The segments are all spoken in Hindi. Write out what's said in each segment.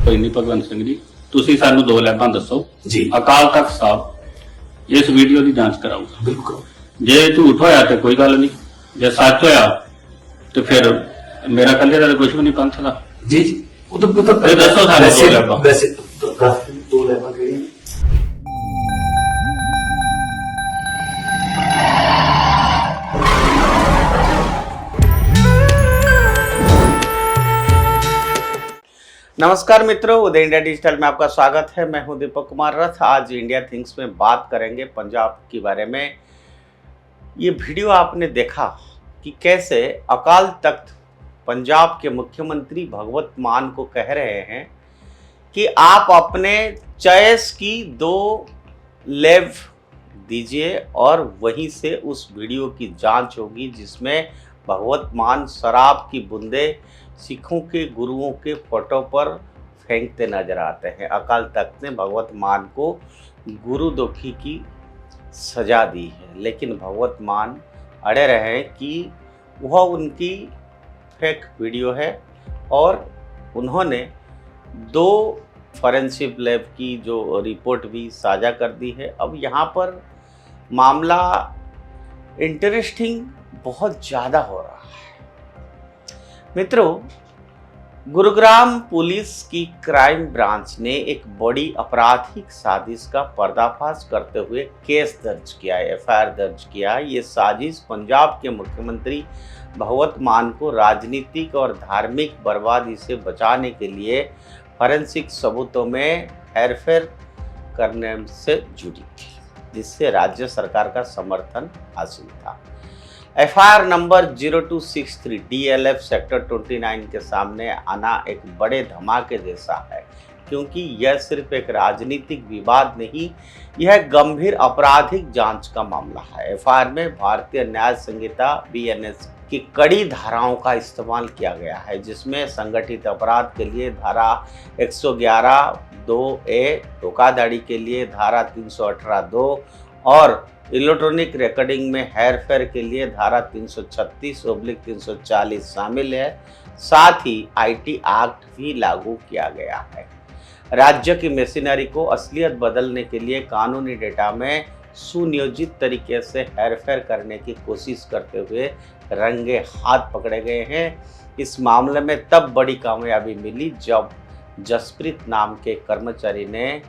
ਕੋਈ ਨਹੀਂ ਭਗਵੰਤ ਸਿੰਘ ਜੀ, ਤੁਸੀਂ ਸਾਨੂੰ ਦੋ ਲੈਬਾਂ ਦੱਸੋ ਜੀ। ਅਕਾਲ ਤਖਤ ਸਾਹਿਬ ਇਸ ਵੀਡੀਓ ਦੀ ਜਾਂਚ ਕਰਾਊਗਾ। ਬਿਲਕੁਲ। ਜੇ ਝੂਠ ਹੋਇਆ ਤੇ ਕੋਈ ਗੱਲ ਨਹੀਂ, ਜੇ ਸੱਚ ਹੋਇਆ ਤੇ ਫਿਰ ਮੇਰਾ ਕੱਲੇ ਦਾ ਕੁਝ ਵੀ ਨਹੀਂ ਪੰਥ ਦਾ। ਜੀ ਜੀ, ਉਹ ਤਾਂ ਇਹ ਦੱਸੋ ਸਾਨੂੰ ਦੋ ਲੈਬਾਂ। ਵੈਸੇ ਦੋ ਲੈਬਾਂ ਕਿਹੜੀਆਂ? नमस्कार मित्रों, उदय इंडिया डिजिटल में आपका स्वागत है। मैं हूं दीपक कुमार रथ। आज इंडिया थिंग्स में बात करेंगे पंजाब के बारे में। ये वीडियो आपने देखा कि कैसे अकाल तख्त पंजाब के मुख्यमंत्री भगवत मान को कह रहे हैं कि आप अपने चॉइस की दो लैब दीजिए और वहीं से उस वीडियो की जांच होगी जिसमें भगवत मान शराब की बूंदे सिखों के गुरुओं के फोटो पर फेंकते नजर आते हैं। अकाल तख्त ने भगवत मान को गुरुदोखी की सजा दी है, लेकिन भगवत मान अड़े रहे कि वह उनकी फेक वीडियो है और उन्होंने दो फॉरेंसिक लैब की जो रिपोर्ट भी साझा कर दी है। अब यहाँ पर मामला इंटरेस्टिंग बहुत ज़्यादा हो रहा है। मित्रों, गुरुग्राम पुलिस की क्राइम ब्रांच ने एक बड़ी आपराधिक साजिश का पर्दाफाश करते हुए केस दर्ज किया, एफआईआर दर्ज किया। ये साजिश पंजाब के मुख्यमंत्री भगवत मान को राजनीतिक और धार्मिक बर्बादी से बचाने के लिए फॉरेंसिक सबूतों में हेरफेर करने से जुड़ी थी, जिससे राज्य सरकार का समर्थन हासिल था। एफआईआर नंबर 0263 DLF सेक्टर 29 के सामने आना एक बड़े धमाके जैसा है, क्योंकि यह सिर्फ एक राजनीतिक विवाद नहीं, यह गंभीर आपराधिक जांच का मामला है। एफआईआर में भारतीय न्याय संहिता BNS की कड़ी धाराओं का इस्तेमाल किया गया है, जिसमें संगठित अपराध के लिए धारा 111(2)(a), धोखाधड़ी के लिए धारा 318(2) और इलेक्ट्रॉनिक रिकॉर्डिंग में हेरफेर के लिए धारा 336/340 शामिल है। साथ ही IT एक्ट भी लागू किया गया है। राज्य की मशीनरी को असलियत बदलने के लिए कानूनी डेटा में सुनियोजित तरीके से हेरफेर करने की कोशिश करते हुए रंगे हाथ पकड़े गए हैं। इस मामले में तब बड़ी कामयाबी मिली जब जसप्रीत नाम के कर्मचारी ने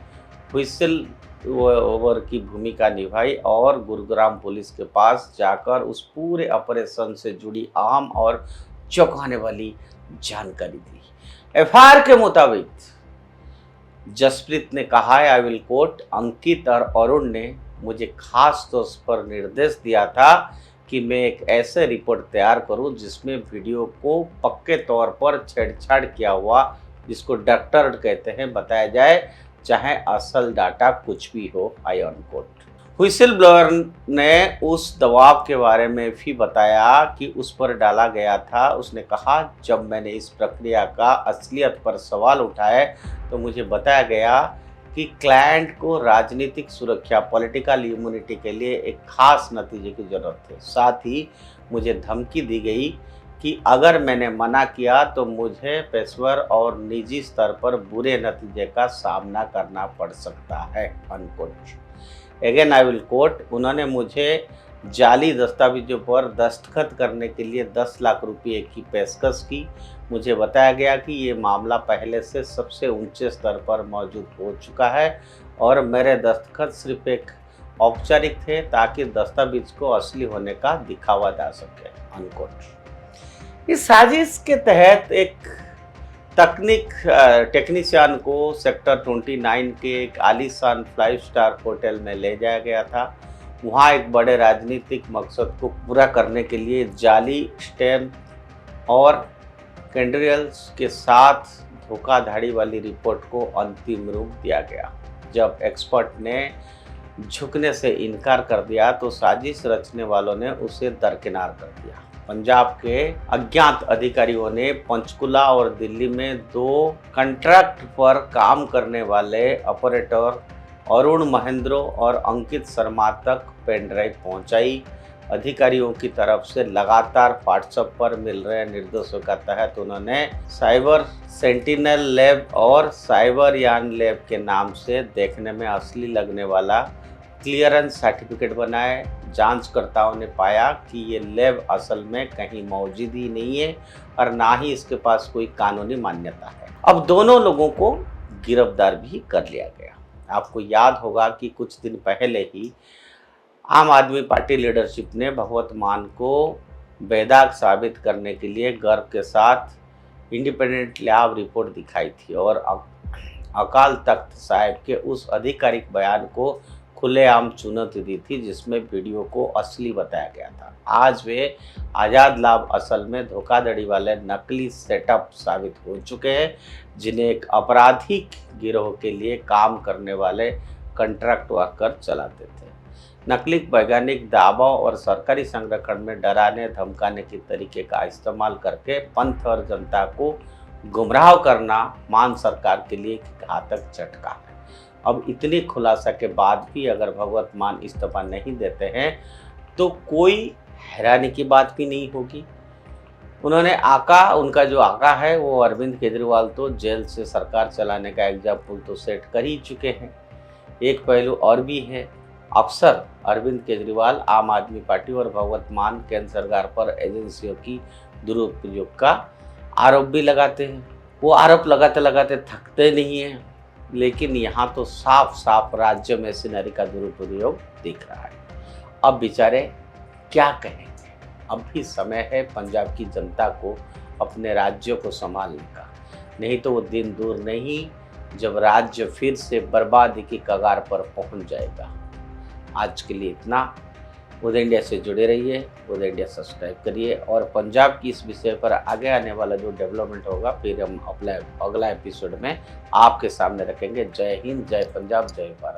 व्हिसल ओवर की भूमिका निभाई और गुरुग्राम पुलिस के पास जाकर उस पूरे ऑपरेशन से जुड़ी अहम और चौंकाने वाली जानकारी दी। एफआईआर के मुताबिक जसप्रीत ने कहा है, आई विल कोट, अंकित और अरुण ने मुझे खास तौर पर निर्देश दिया था कि मैं एक ऐसे रिपोर्ट तैयार करूं जिसमें वीडियो को पक्के तौर पर छेड़छाड़ किया हुआ, जिसको डॉक्टर कहते हैं, बताया जाए, चाहे असल डाटा कुछ भी हो। आई ऑन कोट। व्हिसल ब्लोअर ने उस दबाव के बारे में भी बताया कि उस पर डाला गया था। उसने कहा, जब मैंने इस प्रक्रिया का असलियत पर सवाल उठाए तो मुझे बताया गया कि क्लाइंट को राजनीतिक सुरक्षा, पॉलिटिकल इम्यूनिटी के लिए एक खास नतीजे की जरूरत है। साथ ही मुझे धमकी दी गई कि अगर मैंने मना किया तो मुझे पेशेवर और निजी स्तर पर बुरे नतीजे का सामना करना पड़ सकता है। Unquote. Again I will quote, उन्होंने मुझे जाली दस्तावेजों पर दस्तखत करने के लिए 10 लाख रुपये की पेशकश की। मुझे बताया गया कि ये मामला पहले से सबसे ऊंचे स्तर पर मौजूद हो चुका है और मेरे दस्तखत सिर्फ एक औपचारिक थे ताकि दस्तावेज को असली होने का दिखावा जा सके। अनकोट। इस साजिश के तहत एक टेक्नीशियन को सेक्टर 29 के एक आलीशान 5 स्टार होटल में ले जाया गया था। वहाँ एक बड़े राजनीतिक मकसद को पूरा करने के लिए जाली स्टैम्प और कैंड्रियल्स के साथ धोखाधड़ी वाली रिपोर्ट को अंतिम रूप दिया गया। जब एक्सपर्ट ने झुकने से इनकार कर दिया तो साजिश रचने वालों ने उसे दरकिनार कर दिया। पंजाब के अज्ञात अधिकारियों ने पंचकुला और दिल्ली में 2 कॉन्ट्रैक्ट पर काम करने वाले ऑपरेटर अरुण महेंद्रो और अंकित शर्मा तक पेन ड्राइव पहुंचाई। अधिकारियों की तरफ से लगातार व्हाट्सएप पर मिल रहे निर्देशों का तहत उन्होंने साइबर सेंटिनल लैब और साइबर यान लैब के नाम से देखने में असली लगने वाला क्लियरेंस सर्टिफिकेट बनाए। जांचकर्ताओं ने पाया कि ये लैब असल में कहीं मौजूद ही नहीं है और ना ही इसके पास कोई कानूनी मान्यता है। अब दोनों लोगों को गिरफ्तार भी कर लिया गया। आपको याद होगा कि कुछ दिन पहले ही आम आदमी पार्टी लीडरशिप ने भगवत मान को बेदाग साबित करने के लिए गर्व के साथ इंडिपेंडेंट लैब रिपोर्ट दिखाई थी और अकाल तख्त साहिब के उस आधिकारिक बयान को खुलेआम चुनौती दी थी जिसमें वीडियो को असली बताया गया था। आज वे आज़ाद लाभ असल में धोखाधड़ी वाले नकली सेटअप साबित हो चुके हैं, जिन्हें एक आपराधिक गिरोह के लिए काम करने वाले कॉन्ट्रैक्ट वर्कर चलाते थे। नकली वैज्ञानिक दावों और सरकारी संरक्षण में डराने धमकाने के तरीके का इस्तेमाल करके पंथ और जनता को गुमराह करना मान सरकार के लिए एक घातक झटका है। अब इतनी खुलासा के बाद भी अगर भगवत मान इस्तीफा नहीं देते हैं तो कोई हैरानी की बात भी नहीं होगी। उनका जो आका है वो अरविंद केजरीवाल तो जेल से सरकार चलाने का एग्जाम्पल तो सेट कर ही चुके हैं। एक पहलू और भी है, अक्सर अरविंद केजरीवाल आम आदमी पार्टी और भगवत मान केंद्र सरकार पर एजेंसियों की दुरुपयोग का आरोप भी लगाते हैं। वो आरोप लगाते लगाते थकते नहीं हैं, लेकिन यहाँ तो साफ साफ राज्य में मशीनरी का दुरुपयोग दिख रहा है। अब बेचारे क्या कहेंगे? अब भी समय है पंजाब की जनता को अपने राज्यों को संभालने का, नहीं तो वो दिन दूर नहीं जब राज्य फिर से बर्बादी की कगार पर पहुंच जाएगा। आज के लिए इतना। उदय इंडिया से जुड़े रहिए, उदय इंडिया सब्सक्राइब करिए और पंजाब की इस विषय पर आगे आने वाला जो डेवलपमेंट होगा फिर हम अगला एपिसोड में आपके सामने रखेंगे। जय हिंद, जय पंजाब, जय भारत।